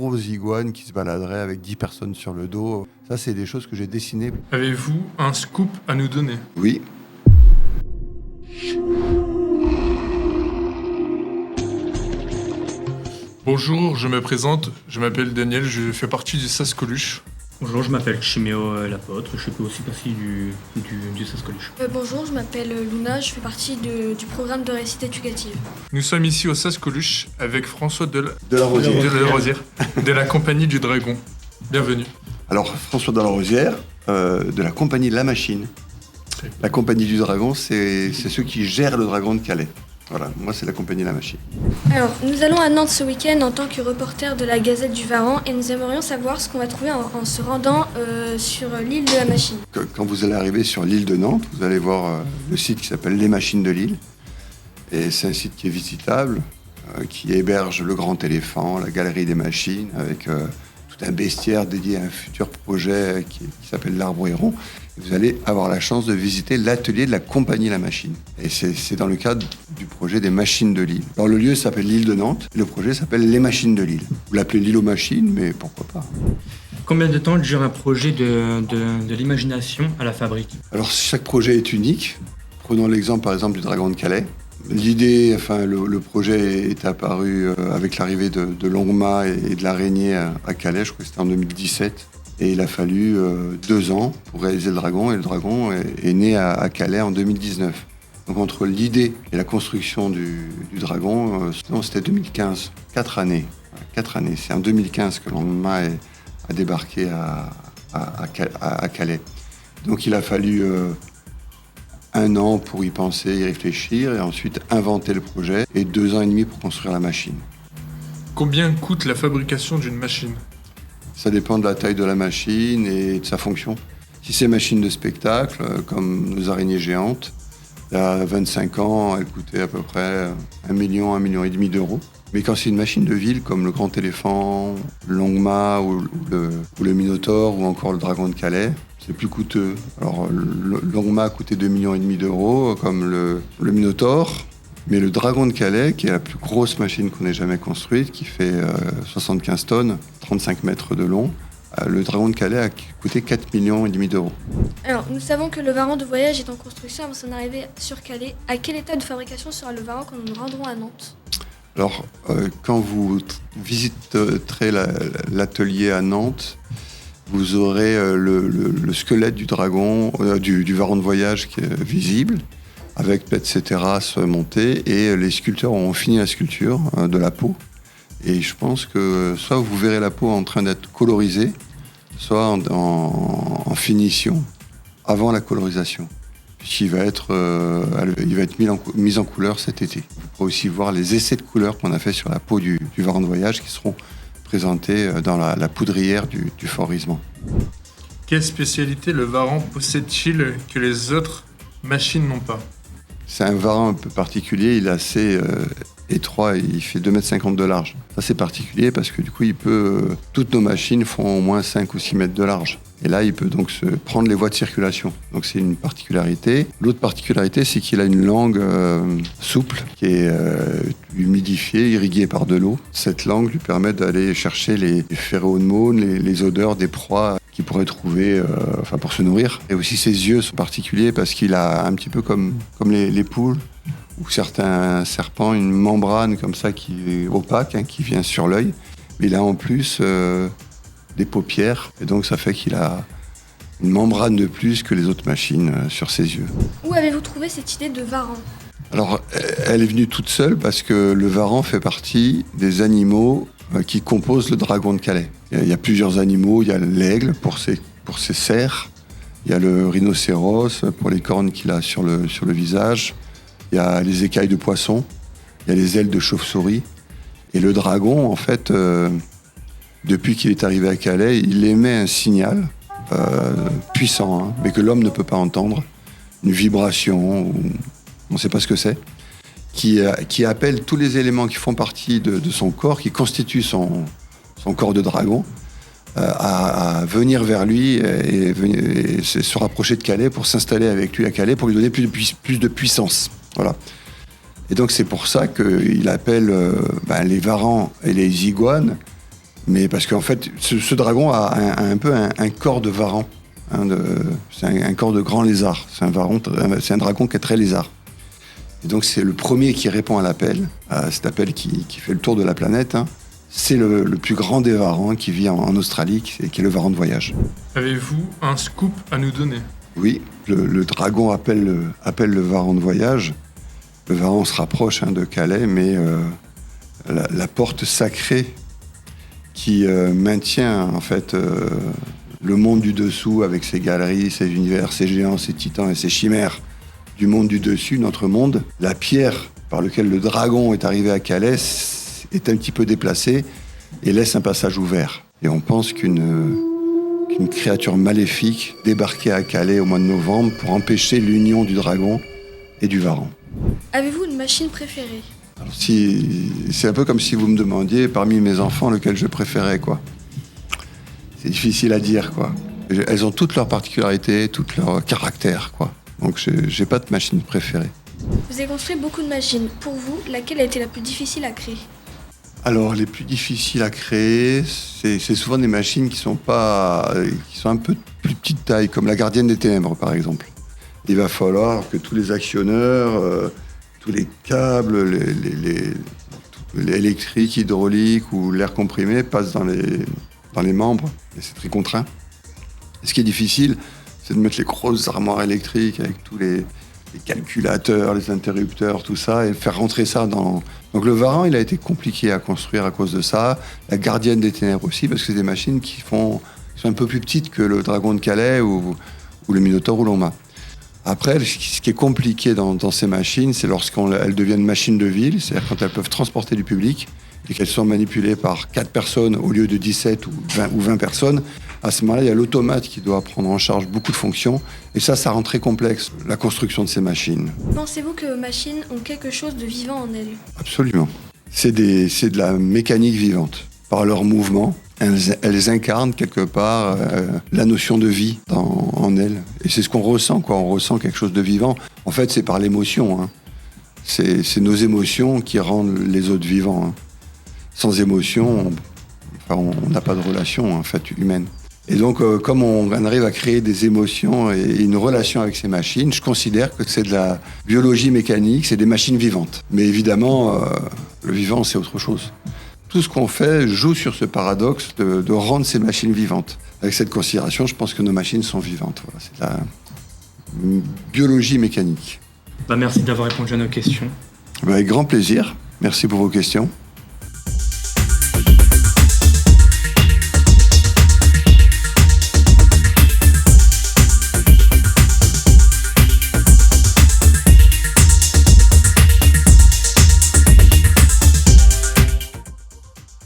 grosse iguane qui se baladerait avec 10 personnes sur le dos. Ça, c'est des choses que j'ai dessinées. Avez-vous un scoop à nous donner ? Oui. Bonjour, je me présente, je m'appelle Daniel, je fais partie du SAS Coluche. Bonjour, je m'appelle Chiméo Lapôtre, je fais aussi partie du SAS Coluche. Bonjour, je m'appelle Luna, je fais partie du programme de réussite éducative. Nous sommes ici au SAS Coluche avec François Delarosière. de la Compagnie du Dragon. Bienvenue. Alors, François Delarosière, de la Compagnie La Machine. La Compagnie du Dragon, c'est ceux qui gèrent le Dragon de Calais. Voilà, moi c'est la Compagnie La Machine. Alors, nous allons à Nantes ce week-end en tant que reporter de la Gazette du Varan et nous aimerions savoir ce qu'on va trouver en se rendant sur l'île de la Machine. Quand vous allez arriver sur l'île de Nantes, vous allez voir le site qui s'appelle Les Machines de l'île. Et c'est un site qui est visitable, qui héberge le Grand Éléphant, la Galerie des Machines, avec tout un bestiaire dédié à un futur projet qui s'appelle l'Arbre Héron. Vous allez avoir la chance de visiter l'atelier de la Compagnie La Machine. Et c'est dans le cadre du projet des Machines de l'île. Alors le lieu s'appelle l'île de Nantes, le projet s'appelle Les Machines de l'île. Vous l'appelez l'île aux machines, mais pourquoi pas. Combien de temps dure un projet de l'imagination à la fabrique ? Alors chaque projet est unique. Prenons l'exemple par exemple du Dragon de Calais. L'idée, le projet est apparu avec l'arrivée de Longmât et de l'araignée à Calais, je crois que c'était en 2017. Et il a fallu 2 ans pour réaliser le Dragon, et le Dragon est né à Calais en 2019. Donc entre l'idée et la construction du Dragon, c'était 2015, 4 années. 4 années. C'est en 2015 que Longmât a débarqué à Calais. Donc il a fallu 1 an pour y penser, y réfléchir, et ensuite inventer le projet, et 2 ans et demi pour construire la machine. Combien coûte la fabrication d'une machine ? Ça dépend de la taille de la machine et de sa fonction. Si c'est une machine de spectacle, comme nos araignées géantes, il y a 25 ans, elle coûtait à peu près 1 million, 1,5 million d'euros. Mais quand c'est une machine de ville, comme le Grand Éléphant, le Longmât ou le Minotaure ou encore le Dragon de Calais, c'est plus coûteux. Alors, le Longmât coûtait 2,5 millions d'euros, comme le Minotaure. Mais le Dragon de Calais, qui est la plus grosse machine qu'on ait jamais construite, qui fait 75 tonnes, 35 mètres de long, le Dragon de Calais a coûté 4,5 millions d'euros. Alors, nous savons que le Varan de voyage est en construction avant son arrivée sur Calais. À quel état de fabrication sera le Varan quand nous nous rendrons à Nantes ? Alors, quand vous visiterez l'atelier à Nantes, vous aurez le squelette du dragon, du Varan de voyage qui est visible, avec peut-être ses terrasses montées, et les sculpteurs ont fini la sculpture de la peau. Et je pense que soit vous verrez la peau en train d'être colorisée, soit en finition, avant la colorisation. Puisqu'il va être mis en couleur cet été. Vous pourrez aussi voir les essais de couleurs qu'on a fait sur la peau du Varan de voyage qui seront présentés dans la poudrière du Fort Risemont. Quelle spécialité le Varan possède-t-il que les autres machines n'ont pas ? C'est un Varan un peu particulier, il est assez étroit, il fait 2,50 m de large. Ça c'est particulier parce que du coup toutes nos machines font au moins 5 ou 6 mètres de large. Et là il peut donc se prendre les voies de circulation. Donc c'est une particularité. L'autre particularité c'est qu'il a une langue souple qui est humidifiée, irriguée par de l'eau. Cette langue lui permet d'aller chercher les phéromones, les odeurs des proies qu'il pourrait trouver pour se nourrir. Et aussi ses yeux sont particuliers parce qu'il a un petit peu comme les poules ou certains serpents, une membrane comme ça qui est opaque, qui vient sur l'œil. Mais il a en plus des paupières, et donc ça fait qu'il a une membrane de plus que les autres machines sur ses yeux. Où avez-vous trouvé cette idée de Varan ? Alors, elle est venue toute seule parce que le Varan fait partie des animaux qui composent le Dragon de Calais. Il y a plusieurs animaux, il y a l'aigle pour ses serres, il y a le rhinocéros pour les cornes qu'il a sur le visage, il y a les écailles de poisson, il y a les ailes de chauve-souris. Et le dragon, en fait, depuis qu'il est arrivé à Calais, il émet un signal puissant, mais que l'homme ne peut pas entendre, une vibration, on ne sait pas ce que c'est, qui appelle tous les éléments qui font partie de son corps, qui constituent son corps de dragon, à venir vers lui et se rapprocher de Calais pour s'installer avec lui à Calais, pour lui donner plus de puissance. Voilà. Et donc c'est pour ça qu'il appelle les varans et les iguanes Mais parce qu'en fait, ce dragon a un peu un corps de varan. C'est un corps de grand lézard. C'est un dragon qui est très lézard. Et donc c'est le premier qui répond à l'appel, à cet appel qui fait le tour de la planète. C'est le plus grand des varans qui vit en Australie, qui est le varan de voyage. Avez-vous un scoop à nous donner? Oui, le dragon appelle le varan de voyage. Le varan se rapproche de Calais, mais la porte sacrée qui maintient en fait le monde du dessous avec ses galeries, ses univers, ses géants, ses titans et ses chimères du monde du dessus, notre monde. La pierre par laquelle le dragon est arrivé à Calais est un petit peu déplacée et laisse un passage ouvert. Et on pense qu'une créature maléfique débarquait à Calais au mois de novembre pour empêcher l'union du dragon et du varan. Avez-vous une machine préférée? Alors, c'est un peu comme si vous me demandiez parmi mes enfants lequel je préférais, quoi. C'est difficile à dire, quoi. Elles ont toutes leurs particularités, toutes leurs caractères, quoi. Donc j'ai pas de machine préférée. Vous avez construit beaucoup de machines. Pour vous, laquelle a été la plus difficile à créer? Alors les plus difficiles à créer, c'est souvent des machines qui sont un peu de plus petite taille, comme la Gardienne des Ténèbres, par exemple. Il va falloir que tous les actionneurs, tous les câbles, les électriques, hydrauliques ou l'air comprimé passent dans les membres, et c'est très contraint. Et ce qui est difficile, c'est de mettre les grosses armoires électriques avec tous les calculateurs, les interrupteurs, tout ça, et faire rentrer ça dans... Donc le varan, il a été compliqué à construire à cause de ça. La Gardienne des Ténèbres aussi, parce que c'est des machines qui sont un peu plus petites que le Dragon de Calais ou le Minotaure ou l'Oma. Après, ce qui est compliqué dans ces machines, c'est lorsqu'elles deviennent machines de ville, c'est-à-dire quand elles peuvent transporter du public et qu'elles sont manipulées par 4 personnes au lieu de 17 ou 20 personnes. À ce moment-là, il y a l'automate qui doit prendre en charge beaucoup de fonctions. Et ça rend très complexe la construction de ces machines. Pensez-vous que vos machines ont quelque chose de vivant en elles? Absolument. C'est de la mécanique vivante. Par leur mouvement, elles incarnent quelque part la notion de vie en elles. Et c'est ce qu'on ressent, quoi. On ressent quelque chose de vivant. En fait, c'est par l'émotion. C'est nos émotions qui rendent les autres vivants. Sans émotion, on n'a pas de relation en fait humaine. Et donc, comme on arrive à créer des émotions et une relation avec ces machines, je considère que c'est de la biologie mécanique, c'est des machines vivantes. Mais évidemment, le vivant, c'est autre chose. Tout ce qu'on fait joue sur ce paradoxe de rendre ces machines vivantes. Avec cette considération, je pense que nos machines sont vivantes. Voilà, c'est de la biologie mécanique. Merci d'avoir répondu à nos questions. Avec grand plaisir. Merci pour vos questions.